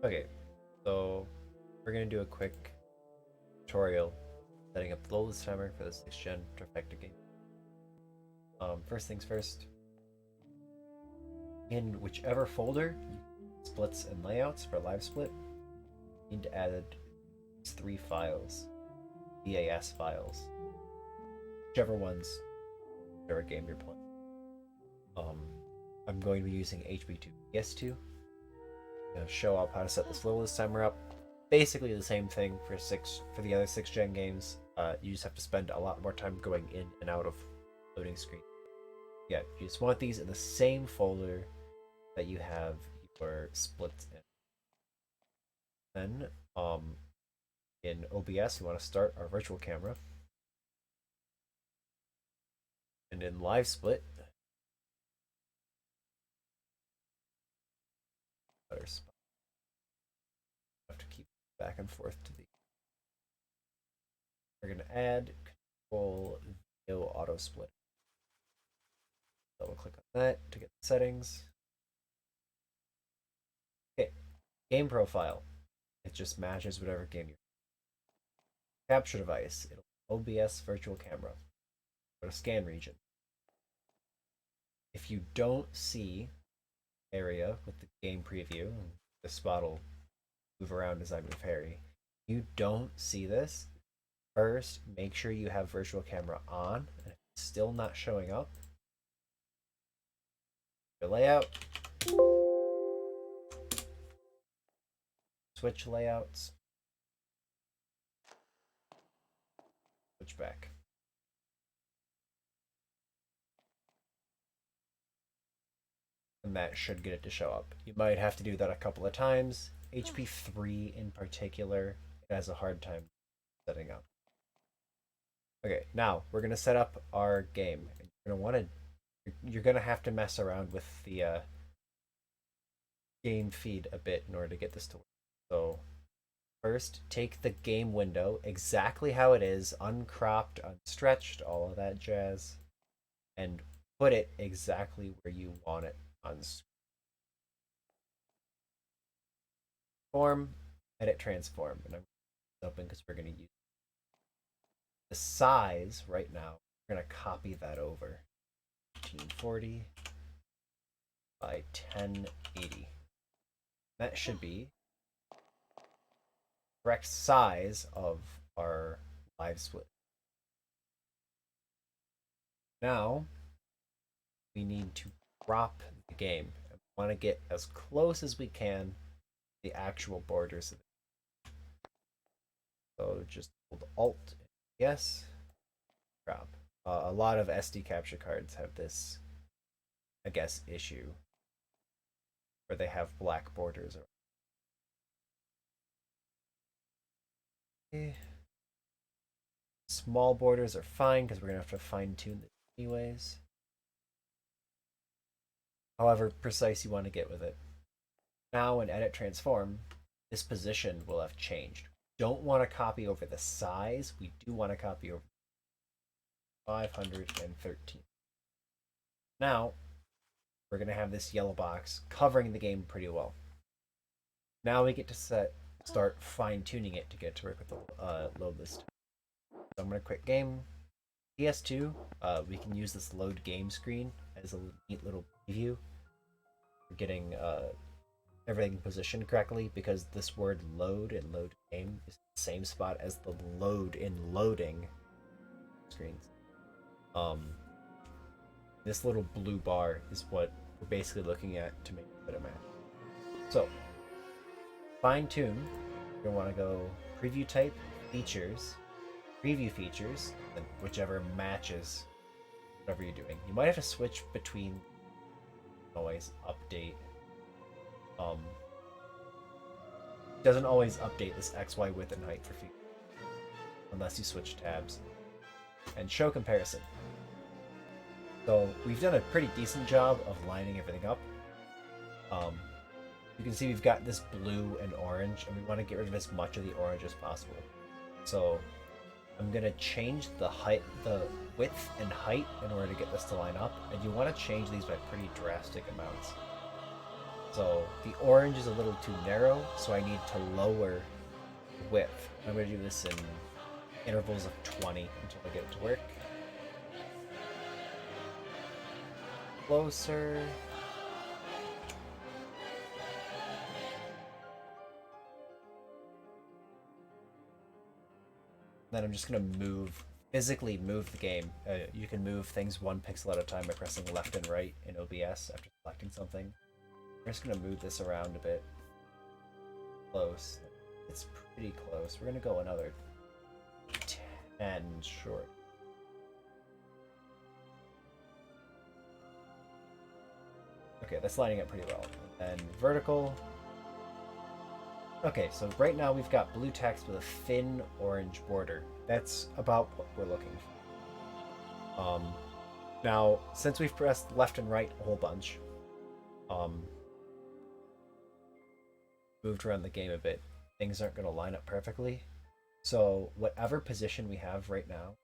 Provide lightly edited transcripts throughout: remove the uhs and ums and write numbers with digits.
Okay, so we're gonna do a quick tutorial setting up the Loadless timer for the 6th gen Trifecta game. First things first, in whichever folder splits and layouts for livesplit, you need to add these 3 files, BAS files, whichever ones, whichever game you're playing. I'm going to be using HB2 PS2. Show up how to set this Loadless timer up. Basically the same thing for the other 6th gen games. You just have to spend a lot more time going in and out of loading screen. Yeah, you just want these in the same folder that you have your splits in. Then, in OBS, we want to start our virtual camera, and in live split, better spot. I have to keep back and forth to the. We're gonna add control video auto split. Double click on that to get the settings. Okay, game profile. It just matches whatever game you're. Capture device. It'll OBS virtual camera. Go to scan region. If you don't see area with the game preview, the spot will move around as I move Harry. You don't see this. First, make sure you have virtual camera on, and if it's still not showing up, your layout, switch layouts, switch back. And that should get it to show up. You might have to do that a couple of times. HP3 in particular, it has a hard time setting up. Okay, now we're gonna set up our game. You're gonna have to mess around with the game feed a bit in order to get this to work. So first, take the game window exactly how it is, uncropped, unstretched, all of that jazz, and put it exactly where you want it on screen. Form, edit transform, and I'm open because we're going to use the size right now. We're going to copy that over 1840 by 1080. That should be the correct size of our live split. Now we need to crop the game. We want to get as close as we can to the actual borders of it. So just hold Alt, yes, crop. A lot of SD capture cards have this, I guess, issue where they have black borders. Okay. Small borders are fine because we're gonna have to fine tune this anyways. However precise you want to get with it. Now in edit transform, this position will have changed. Don't want to copy over the size. We do want to copy over 513. Now we're going to have this yellow box covering the game pretty well. Now we get to start fine-tuning it to get to work with the load list. So I'm going to quit game. PS2, we can use this load game screen as a neat little preview. We're getting everything positioned correctly because this word load in load game is the same spot as the load in loading screens. This little blue bar is what we're basically looking at to make it a match. So, fine tune, you're gonna want to go preview type, features, preview features, and whichever matches whatever you're doing. You might have to switch between always update. Doesn't always update this XY width and height for features unless you switch tabs. And show comparison. So we've done a pretty decent job of lining everything up. You can see we've got this blue and orange, and we want to get rid of as much of the orange as possible. So I'm gonna change the width and height in order to get this to line up, and you want to change these by pretty drastic amounts. So the orange is a little too narrow, so I need to lower the width. I'm going to do this in intervals of 20 until I get it to work. Closer. Then I'm just going to physically move the game. You can move things 1 pixel at a time by pressing left and right in OBS after selecting something. We're just going to move this around a bit. Close. It's pretty close. We're going to go another 10 short. Okay, that's lining up pretty well. And vertical. Okay, so right now we've got blue text with a thin orange border. That's about what we're looking for. Now, since we've pressed left and right a whole bunch, moved around the game a bit, things aren't going to line up perfectly. So whatever position we have right now,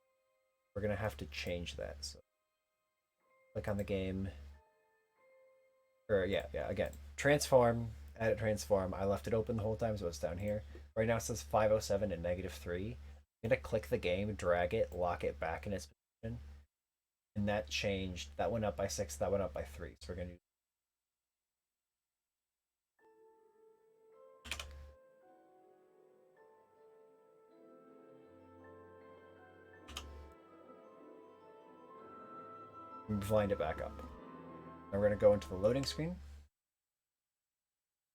we're going to have to change that. So click on the game. Or yeah, again, transform, edit transform. I left it open the whole time, so it's down here. Right now it says 507 and -3. I'm going to click the game, drag it, lock it back in its position. And that changed. That went up by 6, that went up by 3. So we're going to blind it back up. Now we're going to go into the loading screen.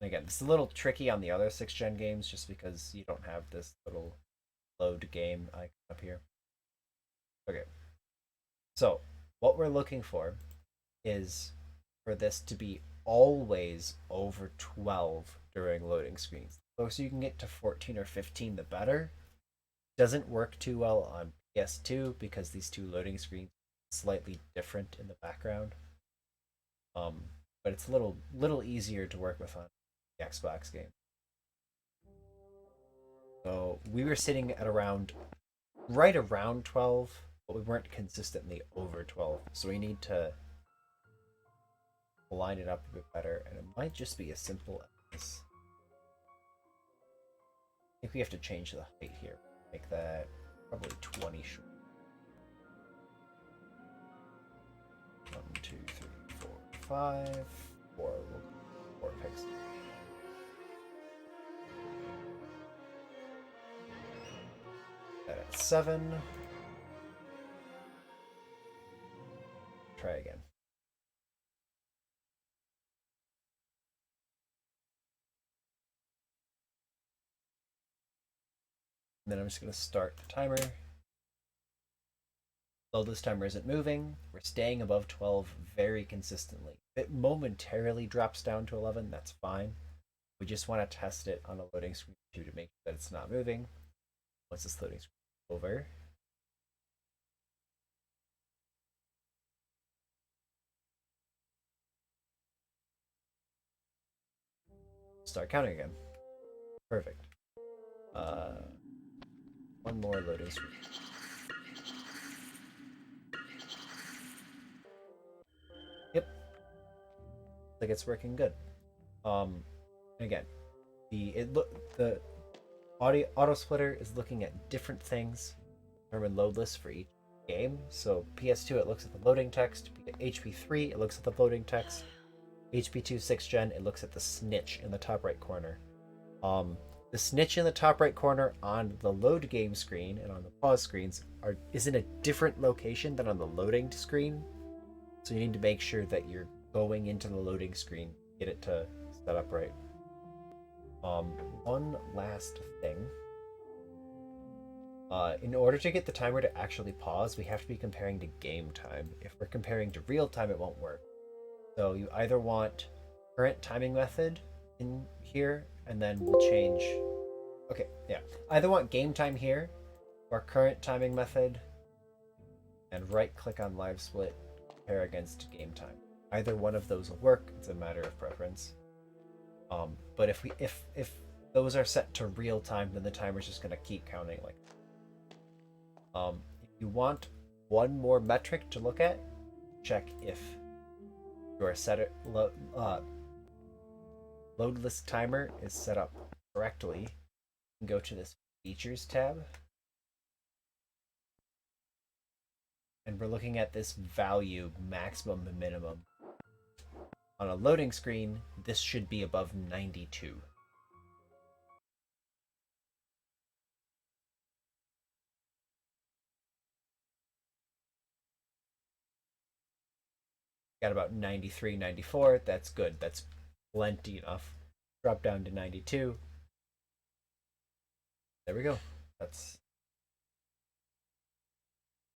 And again, this is a little tricky on the other 6th gen games just because you don't have this little load game icon up here. Okay. So, what we're looking for is for this to be always over 12 during loading screens. The closer you can get to 14 or 15, the better. Doesn't work too well on PS2 because these two loading screens are slightly different in the background. But it's a little easier to work with on the Xbox game. So we were sitting at right around 12, but we weren't consistently over 12. So we need to line it up a bit better, and it might just be as simple as I think we have to change the height here. Make that probably 20 short. 1, 2, 3, 4, 5, 4 pixels. That at 7. Try again. And then I'm just going to start the timer. Loadless timer isn't moving. We're staying above 12 very consistently. If it momentarily drops down to 11, that's fine. We just want to test it on a loading screen too to make sure that it's not moving. Once this loading screen is over, start counting again. Perfect. One more loading screen. Yep. Like it's working good. Again, the auto splitter is looking at different things. Determine loadless for each game. So PS2 it looks at the loading text. HP3 it looks at the loading text. HP2 6th gen it looks at the snitch in the top right corner. The snitch in the top right corner on the load game screen and on the pause screens is in a different location than on the loading screen. So you need to make sure that you're going into the loading screen, get it to set up right. One last thing. In order to get the timer to actually pause, we have to be comparing to game time. If we're comparing to real time, it won't work. So you either want current timing method in here, and then we'll change. Okay, yeah. Either want game time here, or current timing method, and right click on live split, compare against game time. Either one of those will work. It's a matter of preference. But if those are set to real time, then the timer's just gonna keep counting like. If you want one more metric to look at, check if your loadless timer is set up correctly, go to this features tab, and we're looking at this value maximum and minimum. On a loading screen, this should be above 92. Got about 93, 94. That's good. That's plenty enough. Drop down to 92. There we go. That's